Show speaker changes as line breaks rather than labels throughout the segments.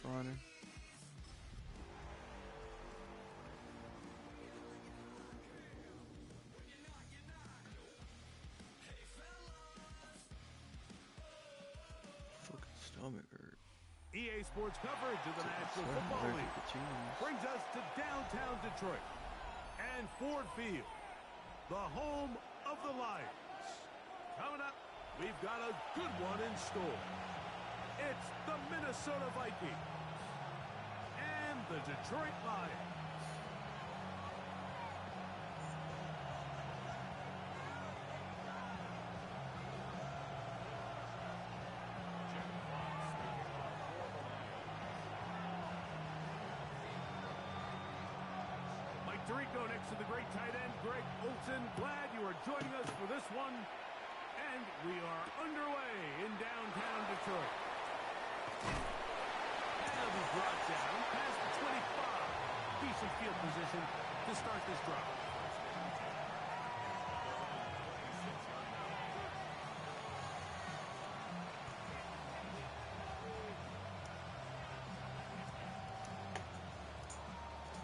runner. Fucking stomach hurt.
EA Sports coverage of the National Football League brings us to downtown Detroit and Ford Field, the home of the Lions. Coming up, we've got a good one in store. It's the Minnesota Vikings and the Detroit Lions. Rico next to the great tight end, Greg Olsen. Glad you are joining us for this one. And we are underway in downtown Detroit. And he'll be brought down past the 25. Decent field position to start this drive.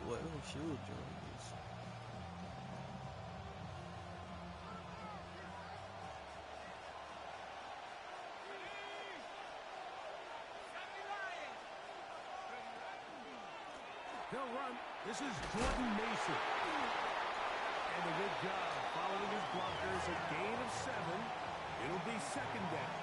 What shield joint is?
He'll run. This is Jordan Mason. And a good job following his blockers. A gain of 7. It'll be second down.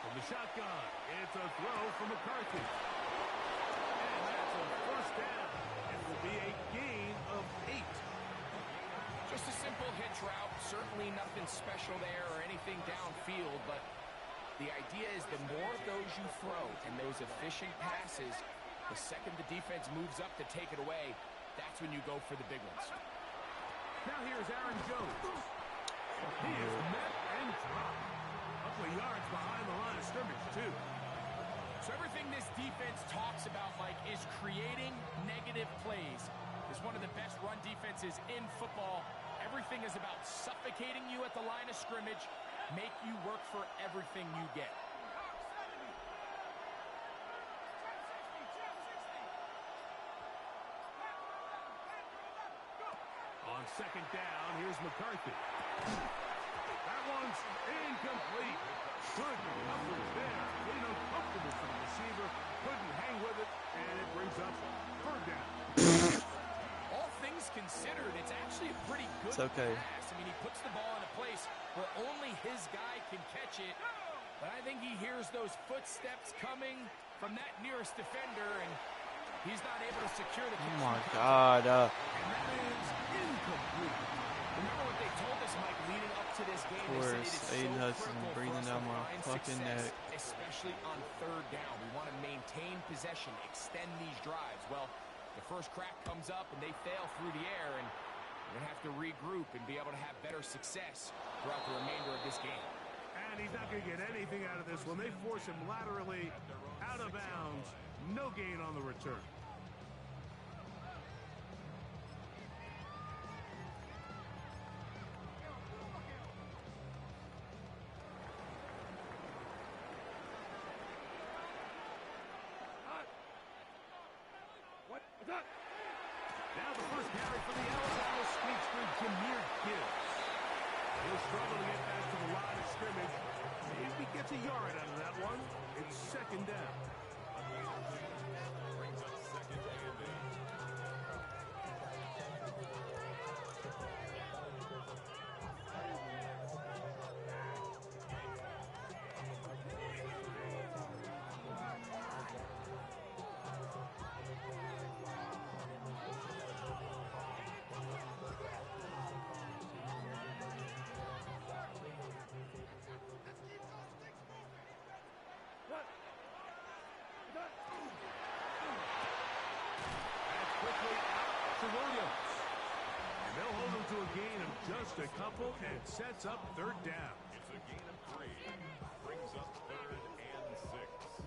From the shotgun, it's a throw from McCarthy. And that's a first down. It will be a gain of 8.
Just a simple hitch route. Certainly nothing special there or anything downfield, but the idea is the more of those you throw and those efficient passes, the second the defense moves up to take it away, that's when you go for the big ones.
Now here's Aaron Jones. He is met and dropped. A couple of yards behind the line of scrimmage, too.
So everything this defense talks about, Mike, is creating negative plays. It's one of the best run defenses in football. Everything is about suffocating you at the line of scrimmage, make you work for everything you get.
On second down, here's McCarthy. That one's incomplete. Good coverage there. Getting uncomfortable for the receiver. Couldn't hang with it, and it brings up third down.
All things considered, it's actually a pretty good pass. I mean, he puts the ball in a place where only his guy can catch it. But I think he hears those footsteps coming from that nearest defender, and he's not able to secure the catch.
Oh, my God.
And that is incomplete.
Remember what they told us, Mike, leading up to this game.
Of course,
they said
Aiden
it is so
Hudson
critical
breathing
for us
down
to
my
find
fucking
success,
neck.
especially on third down. We want to maintain possession, extend these drives. Well, the first crack comes up and they fail through the air, and we're going to have to regroup and be able to have better success throughout the remainder of this game.
And he's not going to get anything out of this one. They force him laterally out of bounds. No gain on the return. Now the first carry for the Alabama speedster, Jahmyr Gibbs. He'll struggle to get back to the line of scrimmage. If he gets a yard out of that one, it's second down.
Brings up second and 8.
And they'll hold him to a gain of just a couple and sets up third down.
It's a gain of 3. Brings up third and 6.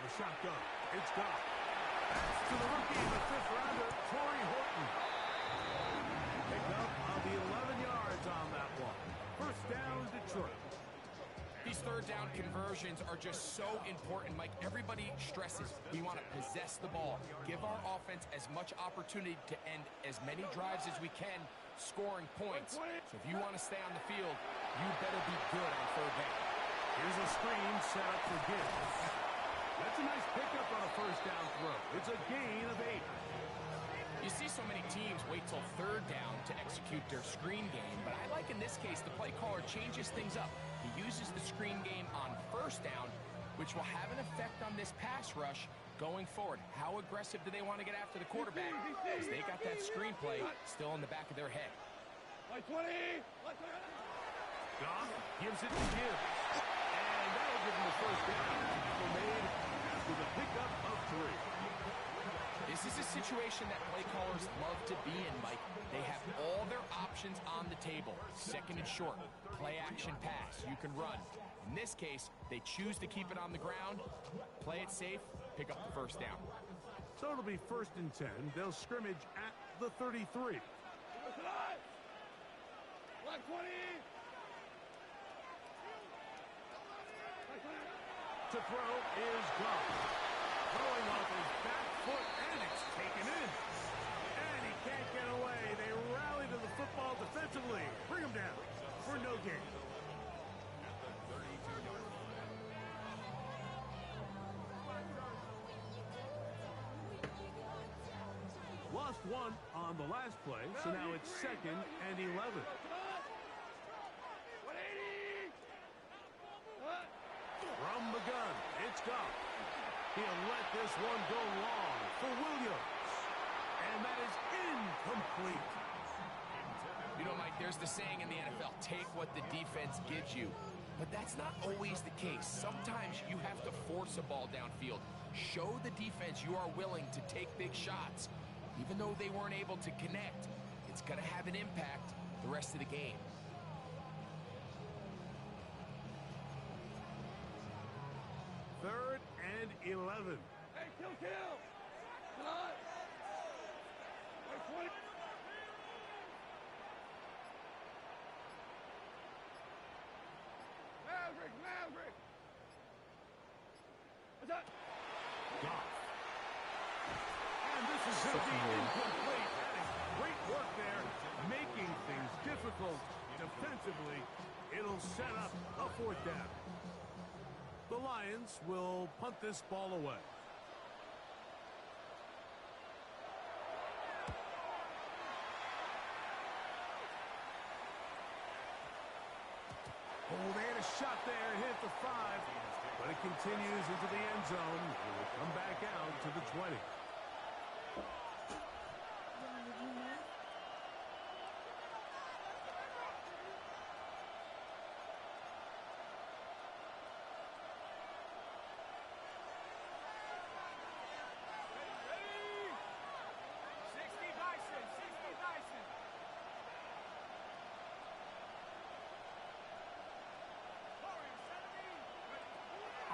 The shotgun. It's gone. Pass to the rookie, the fifth rounder, Torrey Horton. Pick up of the 11 yards on that one. First down, Detroit.
These third down conversions are just so important, Mike. Everybody stresses we want to possess the ball, give our offense as much opportunity to end as many drives as we can, scoring points. So if you want to stay on the field, you better be good on third down.
Here's a screen set up for Gibbs. That's a nice pickup on a first down throw. It's a gain of 8.
You see so many teams wait till third down to execute their screen game, but I like in this case the play caller changes things up. He uses the screen game on first down, which will have an effect on this pass rush going forward. How aggressive do they want to get after the quarterback? Because they got that screen play still in the back of their head.
Goff gives it to Gibbs. And that'll give him the first down. Tackle made after the pickup of 3.
This is a situation that play callers love to be in, Mike. They have all their options on the table. Second and short, play action pass, you can run. In this case, they choose to keep it on the ground, play it safe, pick up the first down.
So it'll be first and 10. They'll scrimmage at the 33. To throw is Goff. Throwing off his back foot, and it's taken in. And he can't get away. They rally to the football defensively. Bring him down for no gain. Lost one on the last play, so now it's second and 11. From the gun, it's Goff. He'll let this one go long for Williams. And that is incomplete.
You know, Mike, there's the saying in the NFL, take what the defense gives you. But that's not always the case. Sometimes you have to force a ball downfield. Show the defense you are willing to take big shots. Even though they weren't able to connect, it's going to have an impact the rest of the game.
Third and 11.
Hey, kill! Come on! Maverick! What's up?
Goff. And this is going to be incomplete. That is great work there, making things difficult defensively. It'll set up a fourth down. The Lions will punt this ball away. Oh, they had a shot there, hit the 5, but it continues into the end zone. It will come back out to the 20.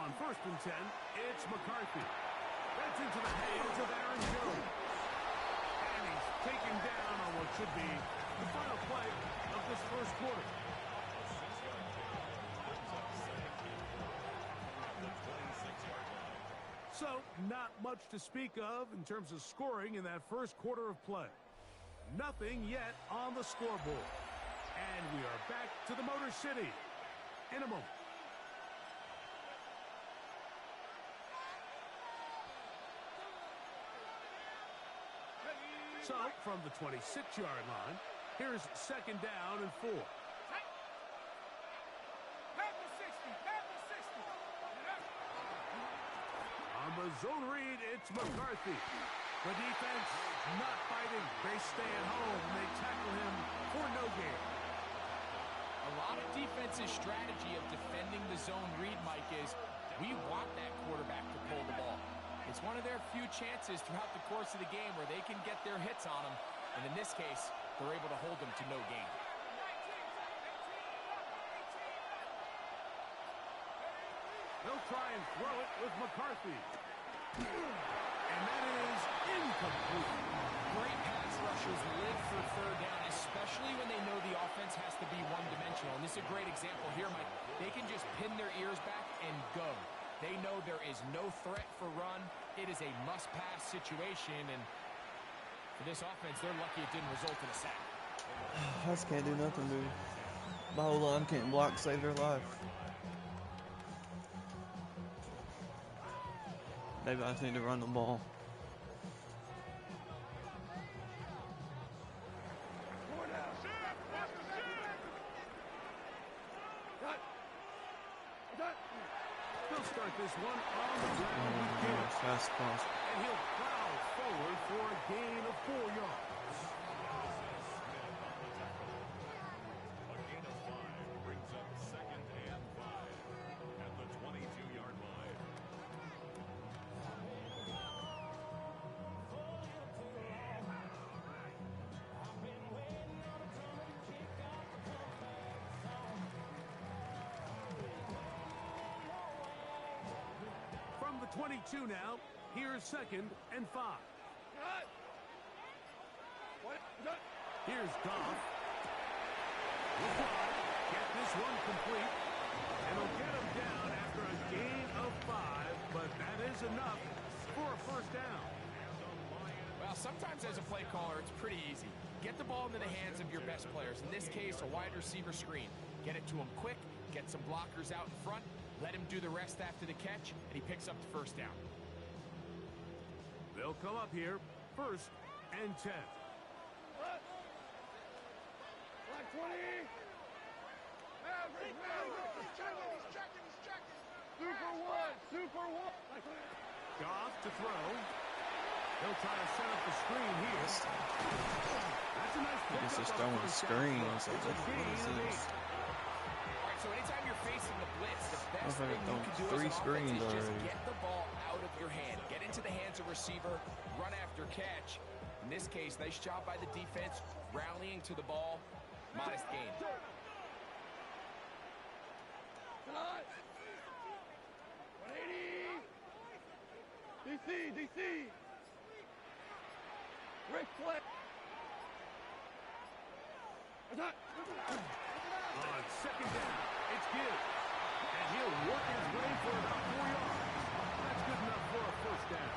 On first and 10, it's McCarthy. That's into the hands of Aaron Jones. And he's taken down on what should be the final play of this first quarter. So, not much to speak of in terms of scoring in that first quarter of play. Nothing yet on the scoreboard. And we are back to the Motor City in a moment. So, from the 26-yard line, here's second down and 4. On the zone read, it's McCarthy. The defense not fighting. They stay at home. They tackle him for no gain.
A lot of defense's strategy of defending the zone read, Mike, is we want that quarterback to pull the ball. It's one of their few chances throughout the course of the game where they can get their hits on them. And in this case, they're able to hold them to no gain.
They'll try and throw it with McCarthy. And that is incomplete.
Great pass rushers live for third down, especially when they know the offense has to be one-dimensional. And this is a great example here, Mike. They can just pin their ears back and go. They know there is no threat for run. It is a must-pass situation, and for this offense, they're lucky it didn't result in a sack.
I just can't do nothing, dude. My whole line can't block, save their life. Maybe I just need to run the ball.
He'll start this one on the ground again.
Fast pass.
And he'll plow forward for a gain of 4 yards.
A gain of 5 brings up 2nd and 5 at the 22-yard line.
From the 22 now, here's 2nd and 5. Here's Goff. Will fly, get this one complete, and he'll get him down after a gain of 5, but that is enough for a first down.
Well, sometimes as a play caller, it's pretty easy. Get the ball into the hands of your best players. In this case, a wide receiver screen. Get it to him quick, get some blockers out in front, let him do the rest after the catch, and he picks up the first down.
They'll come up here, 1st and 10.
Black 20. Maverick. He's checking. Super one.
Goff to throw. He'll try to set up the screen here. That's a nice pick.
It's just throwing screens. Like, what is this?
So anytime you're facing the blitz, the best
I've
thing you can do
thrown 3
as an offense
screens
is just
already.
get the ball out of your hand. Get into the hands of receiver, run after catch. In this case, nice job by the defense, rallying to the ball. Modest gain.
Tonight. 180. DC. Rick Fleck. Attack.
On 2nd down, it's Gibbs. And he'll work his way for about 4 yards. That's good enough for a first down.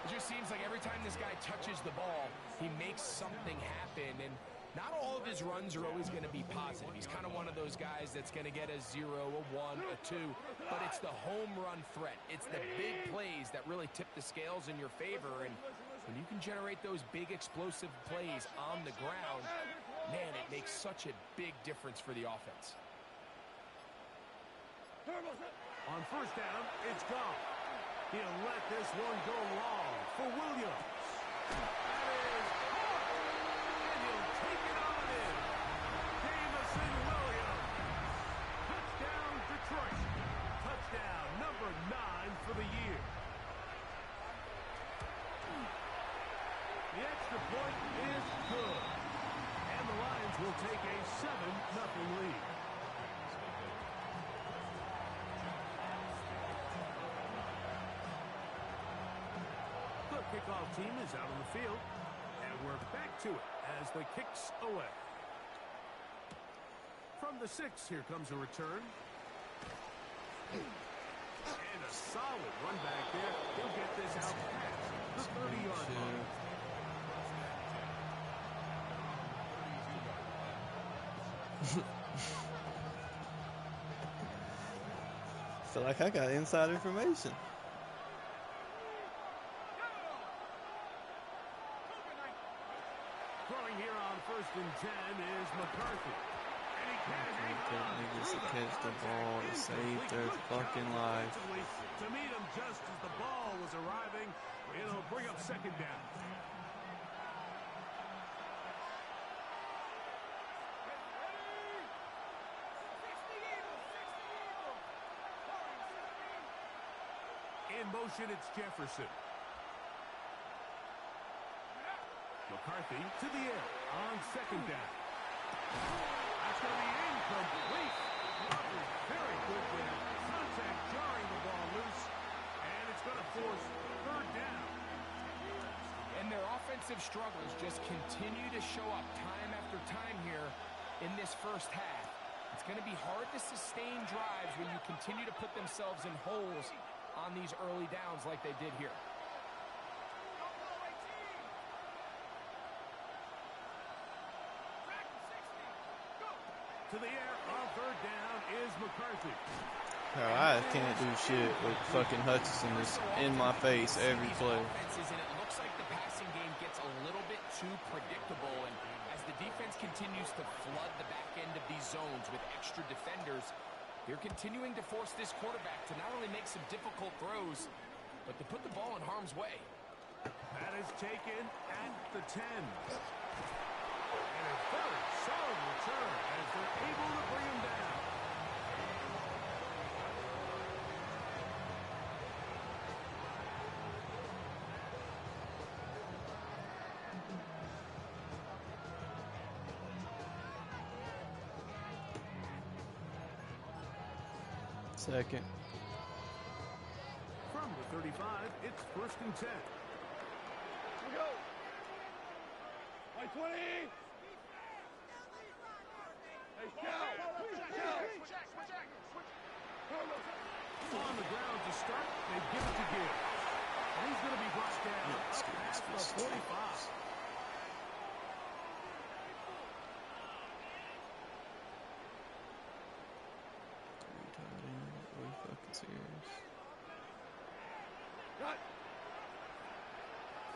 It just seems like every time this guy touches the ball, he makes something happen. And not all of his runs are always going to be positive. He's kind of one of those guys that's going to get a 0, a 1, a 2. But it's the home run threat. It's the big plays that really tip the scales in your favor. And when you can generate those big explosive plays on the ground, man, it makes such a big difference for the offense.
On 1st down, it's Goff. He'll let this one go long for Williams. That is caught. And he'll take it on in. Jamison Williams. Touchdown, Detroit. Touchdown number 9 for the year. The extra point is good. And the Lions will take a 7-0 lead. The kickoff team is out on the field. And we're back to it as the kick's away. From the 6, here comes a return. And a solid run back there. He'll get this out past the 30-yard line.
Feel like I got inside information.
Throwing here on 1st and 10 is McCarthy. And he can't hang on.
Niggas to
Through
catch the
pass.
ball to save their
Good
fucking
job
life.
defensively to meet him just as the ball was arriving. It'll bring up 2nd down. In motion, it's Jefferson. McCarthy to the air on 2nd down. That's going to be incomplete. Very good there. Contact jarring the ball loose. And it's going to
defensive struggles just continue to show up time after time here in this first half. It's going to be hard to sustain drives when you continue to put themselves in holes on these early downs like they did here.
To the air on third down is McCarthy.
Bro, I can't do shit with fucking Hutchinson just in my face every play.
And it looks like the passing game gets a little bit too predictable, and as the defense continues to flood the back end of these zones with extra defenders, they're continuing to force this quarterback to not only make some difficult throws, but to put the ball in harm's way.
That is taken at the 10. And a very solid return as they're able to bring him down.
Second.
From the 35, it's 1st and 10.
Here we go. By 20. Hey, check.
On the ground to start, they give it to Gibbs. And he's going to be brought down past the 45.
Serious.
Cut.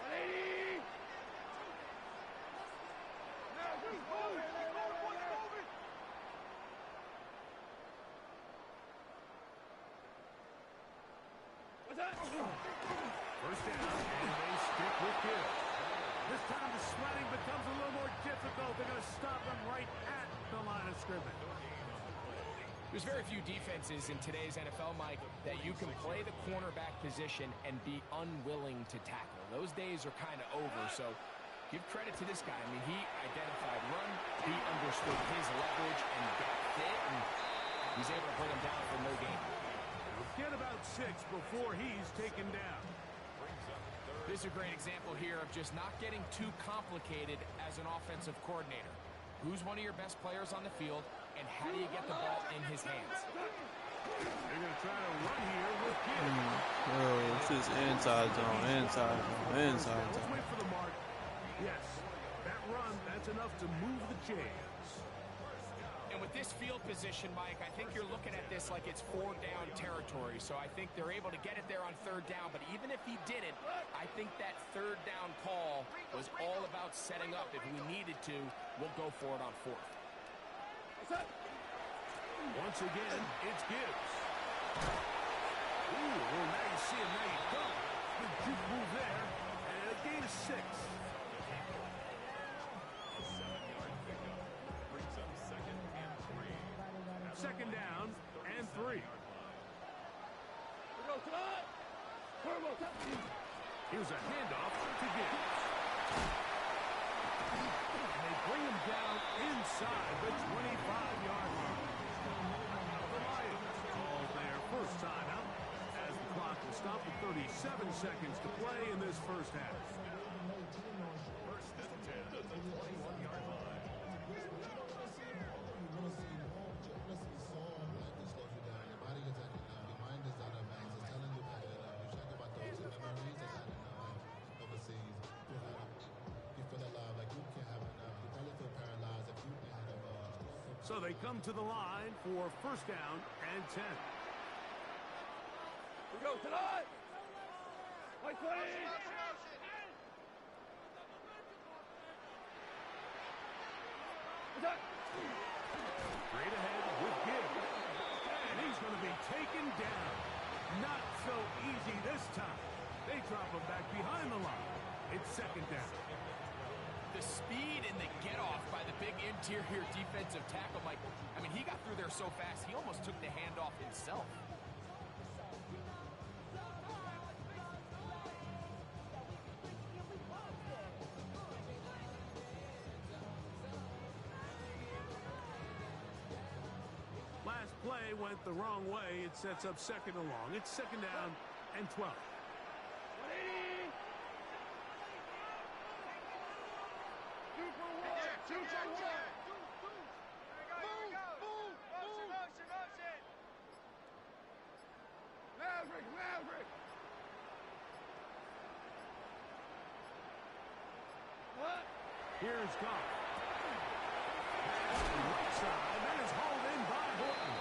180. Now, move. What's that?
First down, and they stick with Gibbs. This time the sledding becomes a little more difficult. They're going to stop him right at the line of scrimmage.
There's very few defenses in today's NFL, Mike, that you can play the cornerback position and be unwilling to tackle. Those days are kind of over, so give credit to this guy. I mean, he identified run, he understood his leverage and got fit, and he's able to bring him down for no gain.
Get about 6 before he's taken down.
This is a great example here of just not getting too complicated as an offensive coordinator. Who's one of your best players on the field, and how do you get the ball in his hands?
They're going to try to run here with Gibbs.
Oh, this is inside zone.
Let's wait for the mark. Yes, that run, that's enough to move the chains.
And with this field position, Mike, I think you're looking at this like it's 4-down territory. So I think they're able to get it there on 3rd down. But even if he didn't, I think that 3rd down call was all about setting up. If we needed to, we'll go for it on 4th.
Once again, it's Gibbs. Ooh, well, now you see him, now you don't. Good juke move there, and a gain of 6. Second down and 3. Here's a handoff to Gibbs. And they bring him down inside the 25-yard line. The Lions call their first time out as the clock will stop with 37 seconds to play in this first half.
First and 10 at the 21-yard line.
So they come to the line for first down and 10.
We go tonight. Like 20.
Straight ahead with Gibbs. And he's going to be taken down. Not so easy this time. They drop him back behind the line. It's second down.
The speed and the get-off by the big interior defensive tackle, Mike. I mean, he got through there so fast, he almost took the handoff himself.
Last play went the wrong way. It sets up second and long. It's second down and 12.
Shoot, shoot, shoot. Maverick, Maverick. What?
Here's Goff. Pass to the right side. That is hauled in by Horton.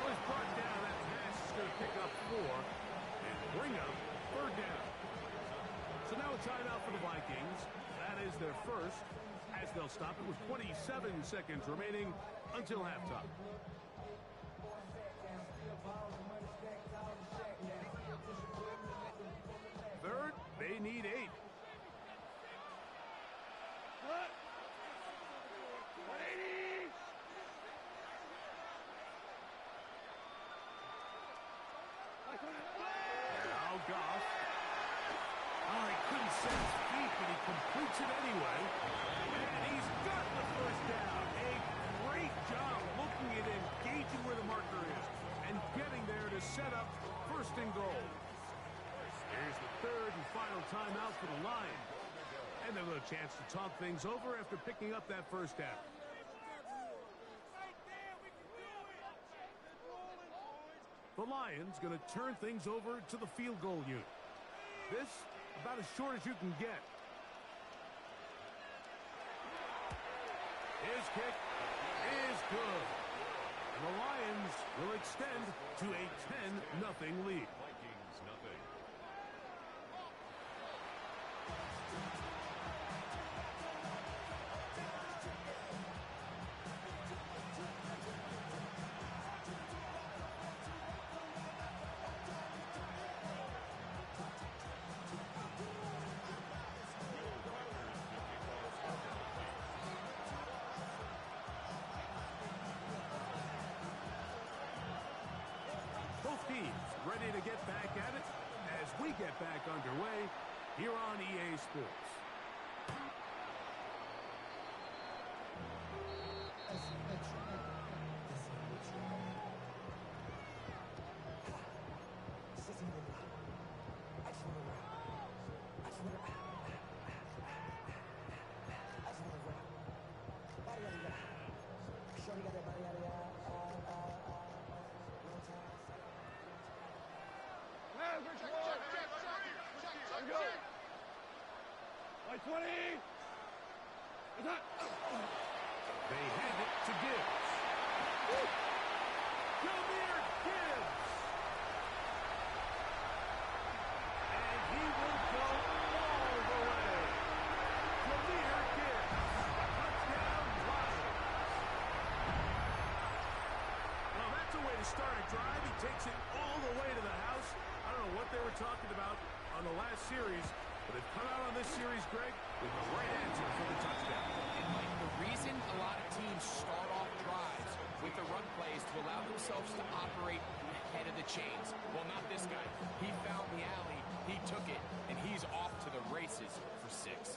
Well, he's brought down. That pass is going to pick up 4 and bring up 3rd down. So now a timeout for the Vikings. That is their first, as they'll stop it with 27 seconds remaining until halftime. Third, they need 8.
What? 180.
Now Goff. Oh, he couldn't set his feet, but he completes it anyway. And he's got the first down. A great job looking at engaging where the marker is and getting there to set up 1st and goal. Here's the 3rd and final timeout for the Lions. And they'll have a chance to talk things over after picking up that 1st down. The Lions going to turn things over to the field goal unit. This about as short as you can get. His kick is good. And the Lions will extend to a 10-0 lead.
Vikings nothing.
Both teams ready to get back at it as we get back underway here on EA Sports.
Maverick, one. Let go. 20. Attack.
They hand it to Gibbs. Jameer Gibbs. And he will go all the way. Jameer Gibbs. Touchdown, Lions. Well, that's a way to start a drive. He takes it all the way to the house. I don't know what they were talking about on the last series, but they've come out on this series, Greg, with the right answer for the touchdown.
And Mike, the reason a lot of teams start off drives with the run plays to allow themselves to operate ahead of the chains. Well, not this guy. He found the alley, he took it, and he's off to the races for 6.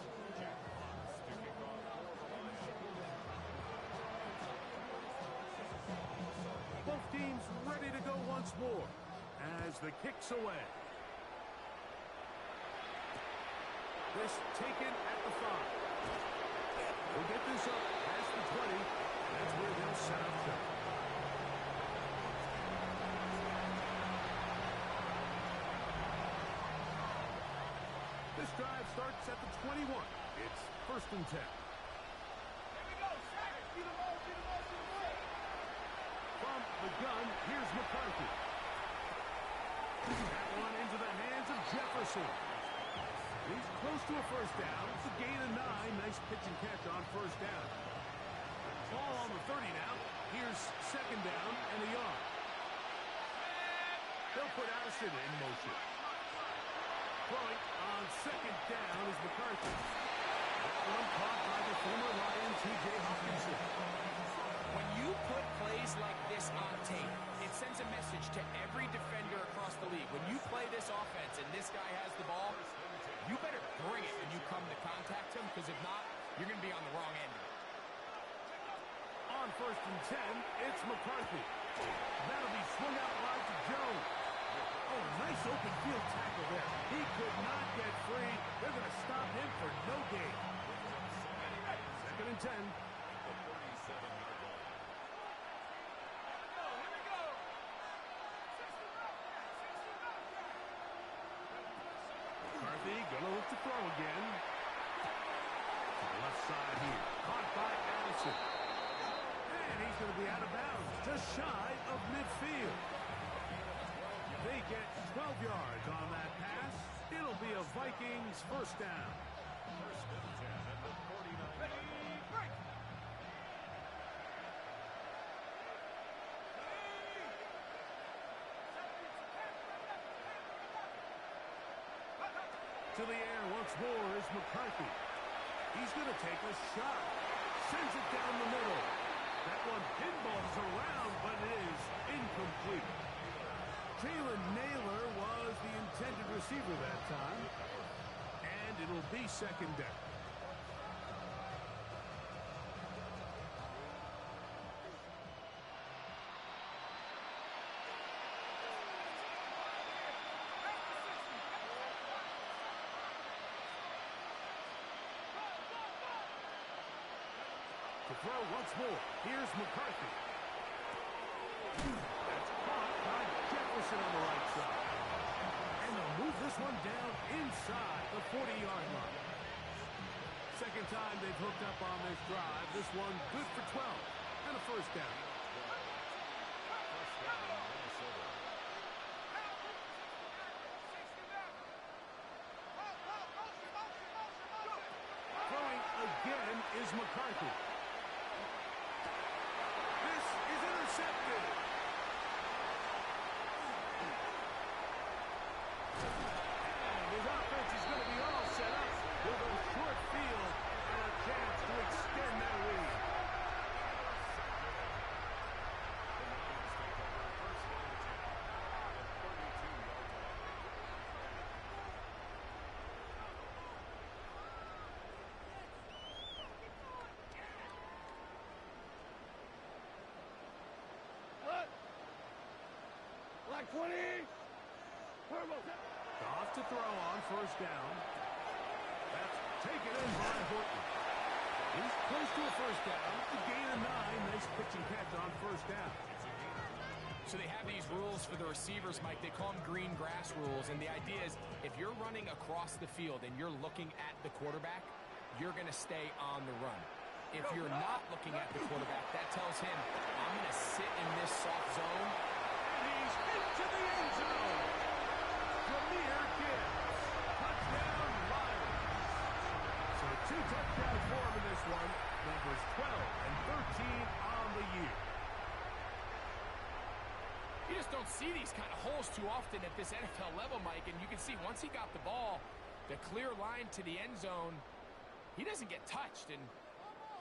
Both teams ready to go once more as the kick's away. This taken at the 5. They'll get this up past the 20. That's where they'll set up shop. This drive starts at the 21. It's 1st and 10. From the gun, here's McCarthy. That one into the hands of Jefferson. He's close to a 1st down. It's a gain of 9. Nice pitch and catch on 1st down. Ball on the 30 now. Here's 2nd down and a yard. They'll put Addison in motion. Throwing on 2nd down is McCarthy. That one caught by the former Lion, T.J. Hawkinson.
When you put plays like this on tape, it sends a message to every defender across the league. When you play this offense and this guy has the ball, you better bring it when you come to contact him, because if not, you're going to be on the wrong end of it.
On 1st and 10, it's McCarthy. That'll be swung out wide to Jones. Oh, nice open field tackle there. He could not get free. They're going to stop him for no gain. 2nd and and 10.
The 37-yard line.
McCarthy gonna look to throw again. To the left side here. Caught by Addison. And he's gonna be out of bounds, just shy of midfield. They get 12 yards on that pass. It'll be a Vikings first down.
First and 10 at the 49-yard line.
To the air once more is McCarthy. He's going to take a shot. Sends it down the middle. That one pinballs around, but it is incomplete. Jalen Naylor was the intended receiver that time. And it'll be second down. To throw once more. Here's McCarthy. That's caught by Jefferson on the right side. And they'll move this one down inside the 40-yard line. Second time they've hooked up on this drive. This one good for 12 and a first down.
First down, Minnesota.
Throwing again is McCarthy. This is intercepted. And his offense is going to be all set up with a short field and a chance to extend their lead.
What? Black 20. Purple.
Off to throw on first down. That's taken in by Horton. He's close to a first down. A gain of 9. Nice pitch and catch on first down.
So they have these rules for the receivers, Mike. They call them green grass rules. And the idea is if you're running across the field and you're looking at the quarterback, you're going to stay on the run. If you're not looking at the quarterback, that tells him, I'm going to sit in this soft zone.
And he's into the end zone. Premier Gibbs. Touchdown, Lions. So 2 touchdowns for him in this one. Numbers 12 and 13 on the year.
You just don't see these kind of holes too often at this NFL level, Mike. And you can see once he got the ball, the clear line to the end zone, he doesn't get touched. And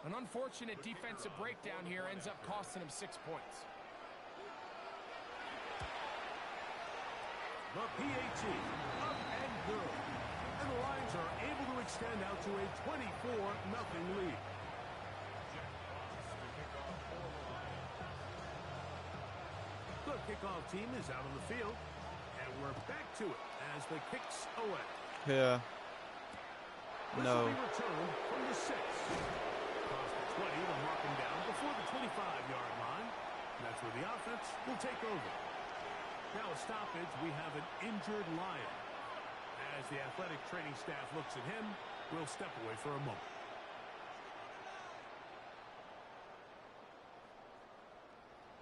an unfortunate defensive breakdown here ends up costing him 6 points.
The PAT, up and good. And the Lions are able to extend out to a 24-0 lead. The kickoff team is out on the field. And we're back to it as the kicks away.
Yeah.
This
No.
will be returned from the 6. Across the 20, they'll mark him down before the 25-yard line. And that's where the offense will take over. Now a stoppage, we have an injured Lion. As the athletic training staff looks at him, we'll step away for a moment.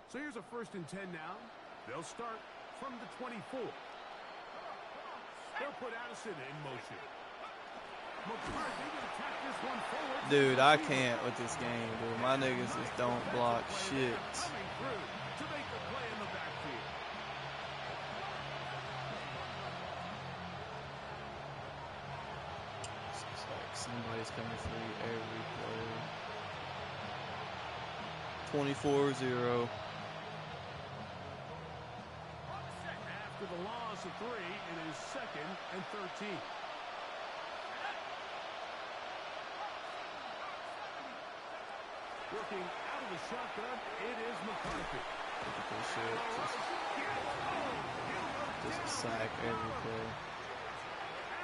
So here's a 1st and 10 now. They'll start from the 24. They'll put Addison in motion. McCarthy gonna tap this one forward.
Dude, I can't with this game, dude. My niggas just don't block shit.
Coming through to make the play in the backfield.
It's like somebody's coming free every play. 24-0.
After the loss of 3, it is 2nd and 13. Working out of the shotgun, it is McCarthy.
Look at this shit. Just a sack every play.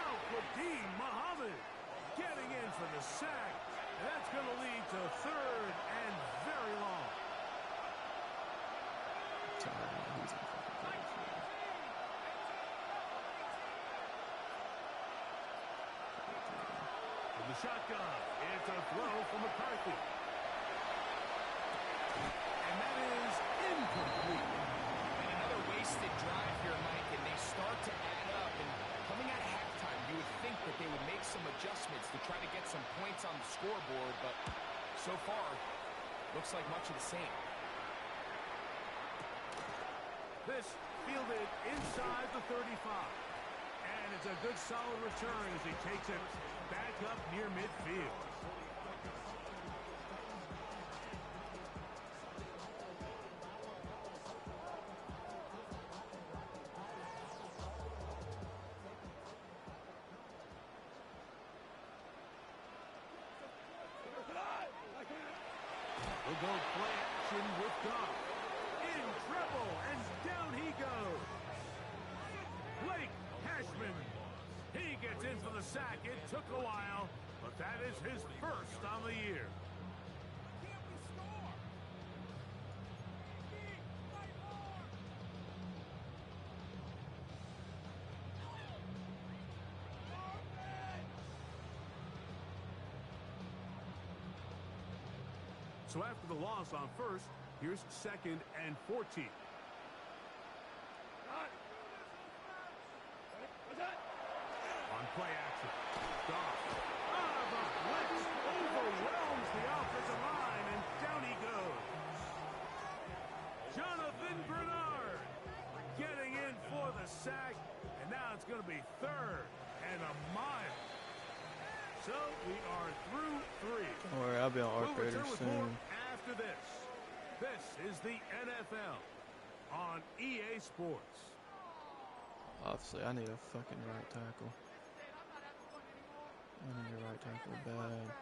Al-Qadim Muhammad getting in for the sack. That's going to lead to third and very long. From the shotgun, it's a throw from McCarthy. And that is incomplete.
And another wasted drive here, Mike, and they start to add up. And coming out of halftime, you would think that they would make some adjustments to try to get some points on the scoreboard, but so far, looks like much of the same.
This fielded inside the 35. And it's a good solid return as he takes it back up near midfield. We'll go play action with Goff. In trouble, and down he goes. Blake Cashman. He gets in for the sack. It took a while, but that is his first on the year. So after the loss on first, here's 2nd and 14. On play action. Goff. The blitz overwhelms the offensive line, and down he goes. Jonathan Bernard getting in for the sack, and now it's going to be 3rd and a mile. So we are through 3.
Don't worry, I'll be on Arc
We'll
Raiders
return with
soon.
more after this. This is the NFL on EA Sports.
Obviously, I need a fucking right tackle. I need a right tackle bad.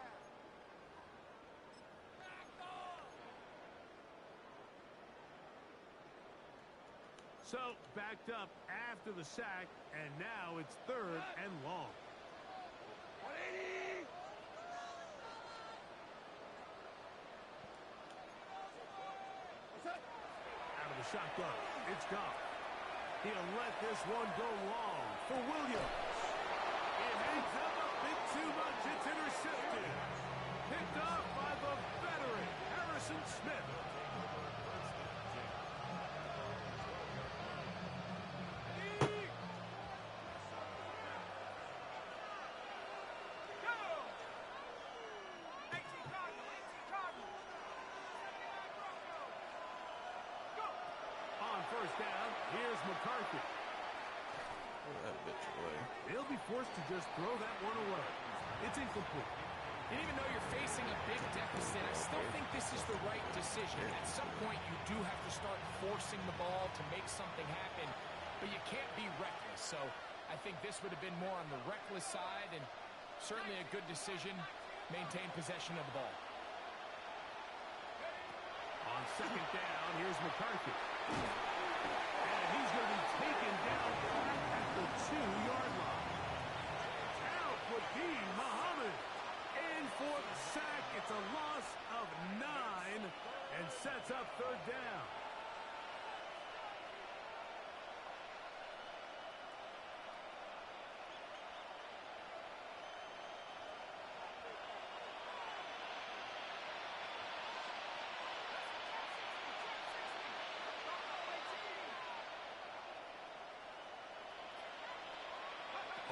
So backed up after the sack, and now it's 3rd and long. Out of the shotgun, it's Goff. He'll let this one go long for Williams. It hangs up a bit too much. It's intercepted. Picked off by the veteran, Harrison Smith. First down, here's McCarthy.
Throw that bitch away.
He'll be forced to just throw that one away. It's incomplete.
And even though you're facing a big deficit, I still think this is the right decision. At some point, you do have to start forcing the ball to make something happen, but you can't be reckless. So I think this would have been more on the reckless side, and certainly a good decision. Maintain possession of the ball.
On 2nd down, here's McCarthy. And he's going to be taken down at the 2-yard line. Now Fadeen Muhammad in for the sack. It's a loss of 9 and sets up 3rd down.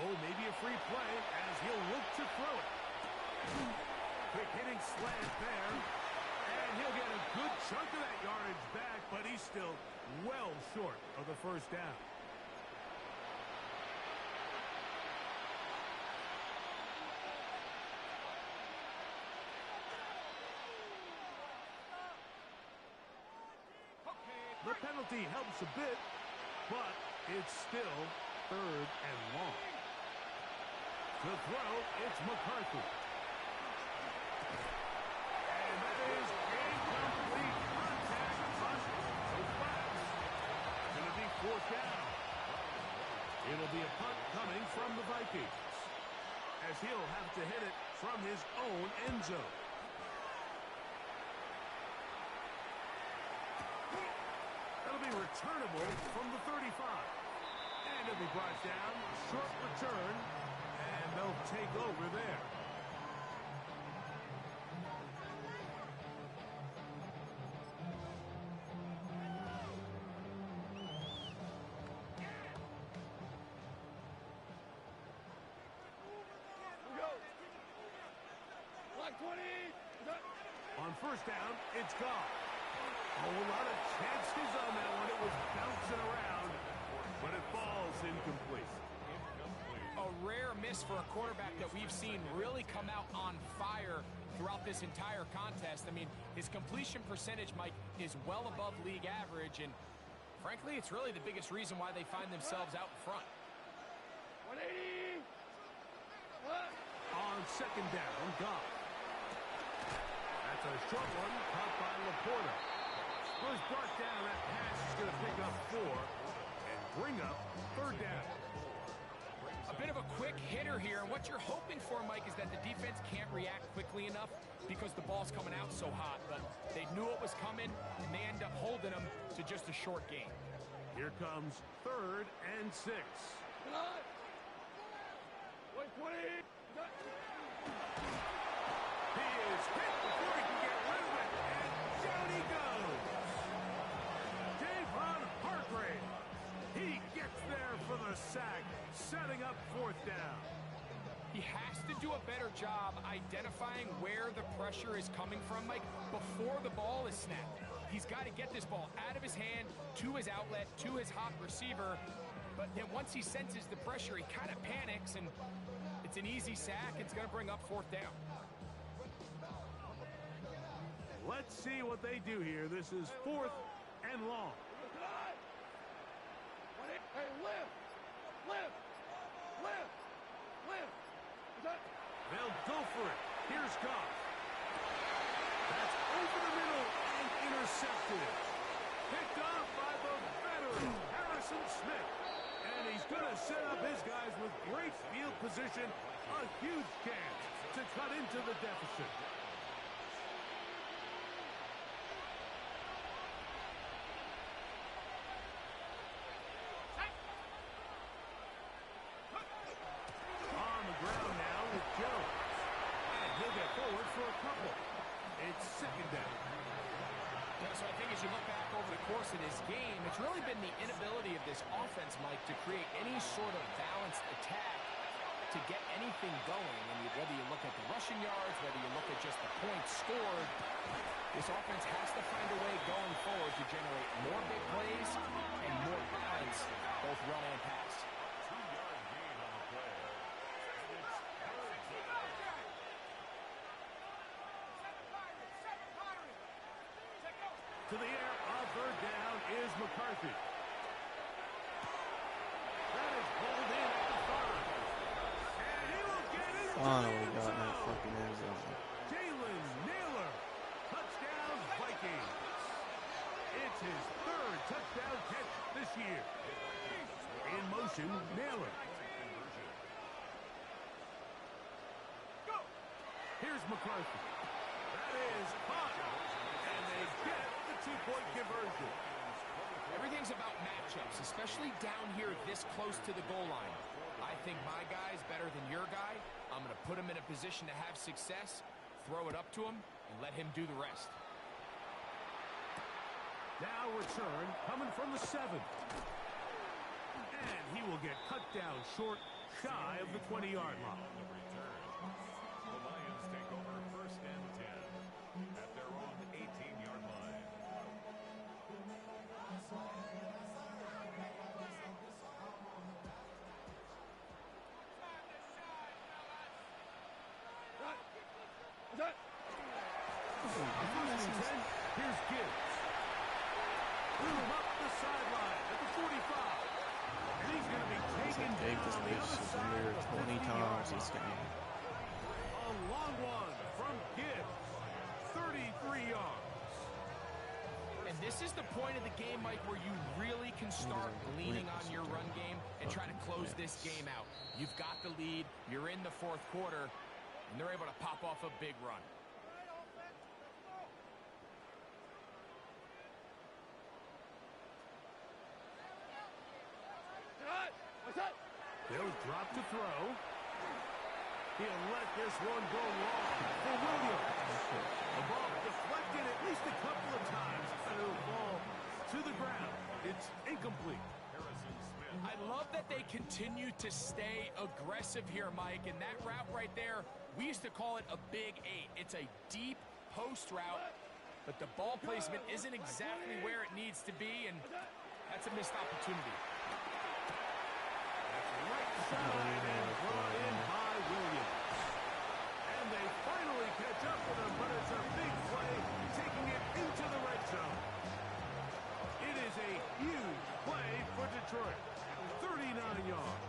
Oh, maybe a free play as he'll look to throw it. Quick hitting slant there. And he'll get a good chunk of that yardage back, but he's still well short of the 1st down. The penalty helps a bit, but it's still 3rd and long. To throw, it's McCarthy. And that is incomplete contact. No flags. Going to be 4th down. It'll be a punt coming from the Vikings, as he'll have to hit it from his own end zone. returnable from the 35. And it'll be brought down. Short return. And they'll take over there. On first down, it's gone. A whole lot of chances on that one. It was bouncing around, but it falls incomplete.
A rare miss for a quarterback that we've seen really come out on fire throughout this entire contest. I mean, his completion percentage, Mike, is well above league average, and frankly, it's really the biggest reason why they find themselves out in front.
180.
On second down, gone. That's a short one, caught by Laporta. Was brought down. That pass is going to pick up 4 and bring up third down.
A bit of a quick hitter here, and what you're hoping for, Mike, is that the defense can't react quickly enough because the ball's coming out so hot. But they knew it was coming, and they end up holding them to just a short gain.
Here comes 3rd and 6.
Come on. 120.
He is hit before he can get rid of it, and down he goes. Javon Hargrave. He gets there for the sack, setting up 4th down.
He has to do a better job identifying where the pressure is coming from, Mike, before the ball is snapped. He's got to get this ball out of his hand, to his outlet, to his hot receiver. But then once he senses the pressure, he kind of panics, and it's an easy sack. It's going to bring up 4th down.
Let's see what they do here. This is 4th and long.
Hey, lift.
They'll go for it. Here's Goff. That's over the middle and intercepted. Picked off by the veteran, Harrison Smith. And he's going to set up his guys with great field position. A huge chance to cut into the deficit. On the ground now with Jones. And he'll get forward for a couple. It's 2nd down.
Yeah, so I think as you look back over the course of this game, it's really been the inability of this offense, Mike, to create any sort of balanced attack to get anything going. And whether you look at the rushing yards, whether you look at just the points scored, this offense has to find a way going forward to generate more big plays and more balance, both run and pass.
2-yard gain on the play.
To the air on 3rd down is McCarthy. That is pulled in at the 5. And he will get into
Finally
the end
got in that
zone.
fucking end zone.
Jalen Naylor. Touchdown Vikings. It's his 3rd touchdown catch this year. In motion, Naylor. Here's McCarthy. That is caught. And they get the 2-point conversion.
Everything's about matchups, especially down here this close to the goal line. I think my guy's better than your guy. I'm going to put him in a position to have success, throw it up to him, and let him do the rest.
Now return coming from the 7. And he will get cut down short, shy of the 20-yard line.
The return. The Lions take over 1st and 10 at their own 18-yard line.
Here's Gibbs. Threw him up the sideline at the 45. And he's going to be taken
Take this
down the
bitch
other
to the
side
mirror
of the
20
50-yard
times this
line.
game.
A long one from Gibbs. 33 yards.
And this is the point of the game, Mike, where you really can start leaning on your run game and try to close this game out. You've got the lead. You're in the 4th quarter, and they're able to pop off a big run.
They'll drop to throw. He'll let this one go long for Williams. The ball deflected at least a couple of times, and it'll fall to the ground. It's incomplete.
I love that they continue to stay aggressive here, Mike, and that route right there, we used to call it a big 8. It's a deep post route, but the ball placement isn't exactly where it needs to be, and that's a missed opportunity.
That's right side and brought in by Williams. And they finally catch up with him, but it's a big play, taking it into the red zone. It is a huge play for Detroit. 39 yards.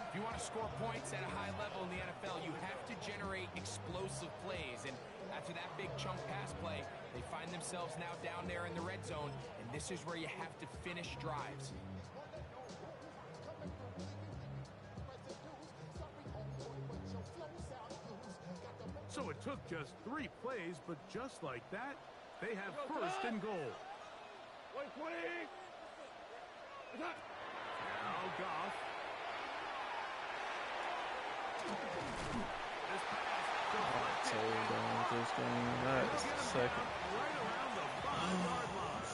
If you want to score points at a high level in the NFL, you have to generate explosive plays. And after that big chunk pass play, they find themselves now down there in the red zone, and this is where you have to finish drives.
So it took just 3 plays, but just like that, they have first and goal.
120.
Now Goff. This pass
That's the second.
right around the 5-yard line.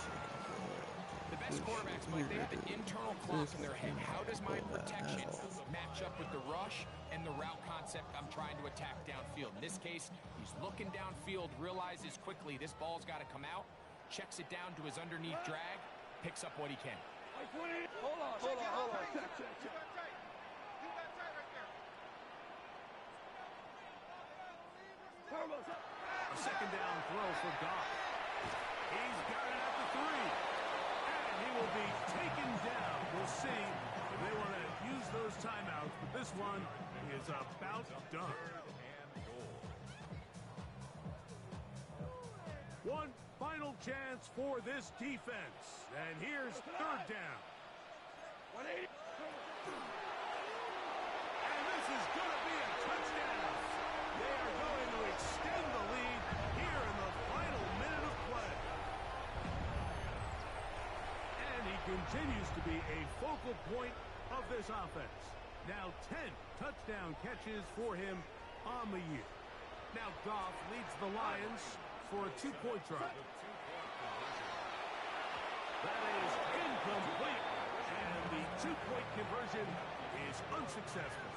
The best quarterbacks, Mike, they have an internal clock in their head. How does my protection match up with the rush and the route concept I'm trying to attack downfield? In this case, he's looking downfield, realizes quickly this ball's got to come out, checks it down to his underneath drag, picks up what he can.
120. Hold on. Check.
A second down throw for Goff. He's got it at the 3. And he will be taken down. We'll see if they want to use those timeouts, but this one is about done. One final chance for this defense. And here's third down.
180.
And this is going to be a touchdown. They are going to extend the lead here in the final minute of play. And he continues to be a focal point of this offense. Now 10 touchdown catches for him on the year. Now Goff leads the Lions for a 2-point try. That is incomplete. And the 2-point conversion is unsuccessful.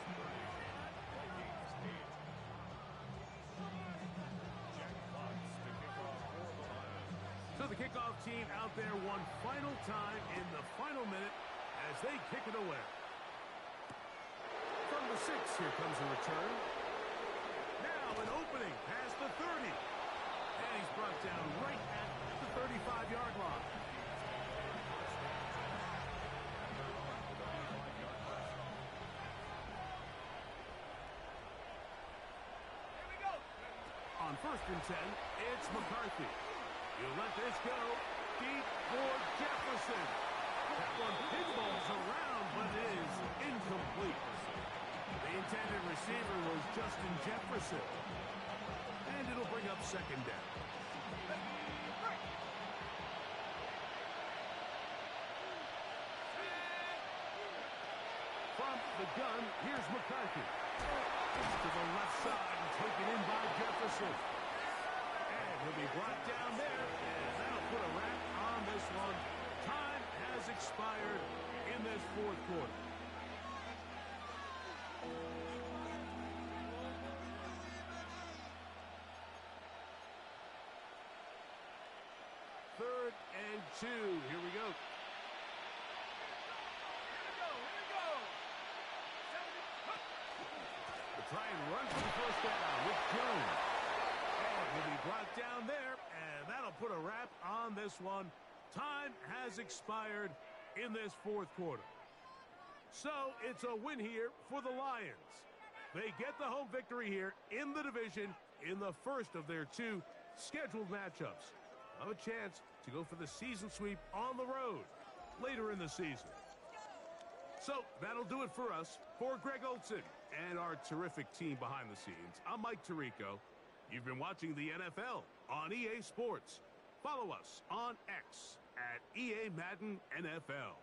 So the kickoff team out there one final time in the final minute as they kick it away. From the 6, here comes a return. Now an opening past the 30. And he's brought down right at the 35-yard line. On 1st and 10, it's McCarthy. You let this go deep for Jefferson. That one pinballs around, but it is incomplete. The intended receiver was Justin Jefferson. And it'll bring up second down. From the gun, here's McCarthy. To the left side and taken in by Jefferson. And he'll be brought down there, and that'll put a wrap on this one. Time has expired in this 4th quarter. Third and 2. Here we go. Try and run for the first down with Jones. And he'll be brought down there, and that'll put a wrap on this one. Time has expired in this 4th quarter. So it's a win here for the Lions. They get the home victory here in the division in the first of their 2 scheduled matchups. Have a chance to go for the season sweep on the road later in the season. So that'll do it for us. For Greg Olson and our terrific team behind the scenes, I'm Mike Tirico. You've been watching the NFL on EA Sports. Follow us on X at EA Madden NFL.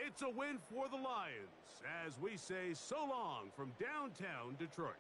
It's a win for the Lions as we say so long from downtown Detroit.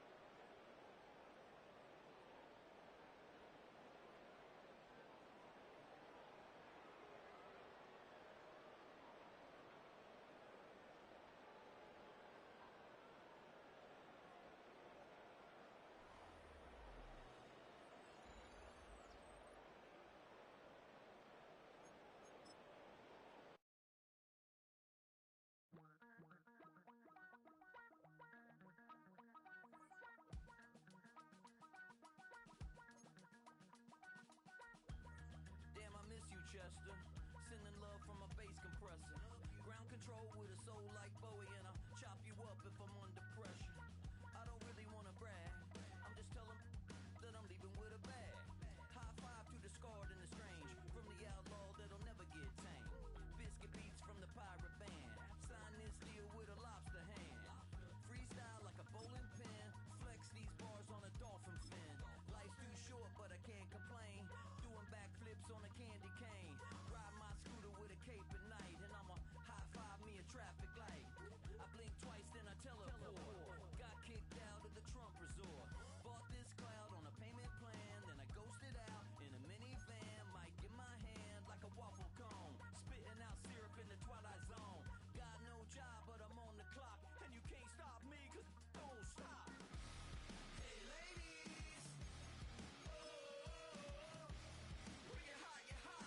Damn, I miss you, Chester. Sending love from a bass compressor. Ground control with a soul like Bowie, and I'll chop you up if I'm under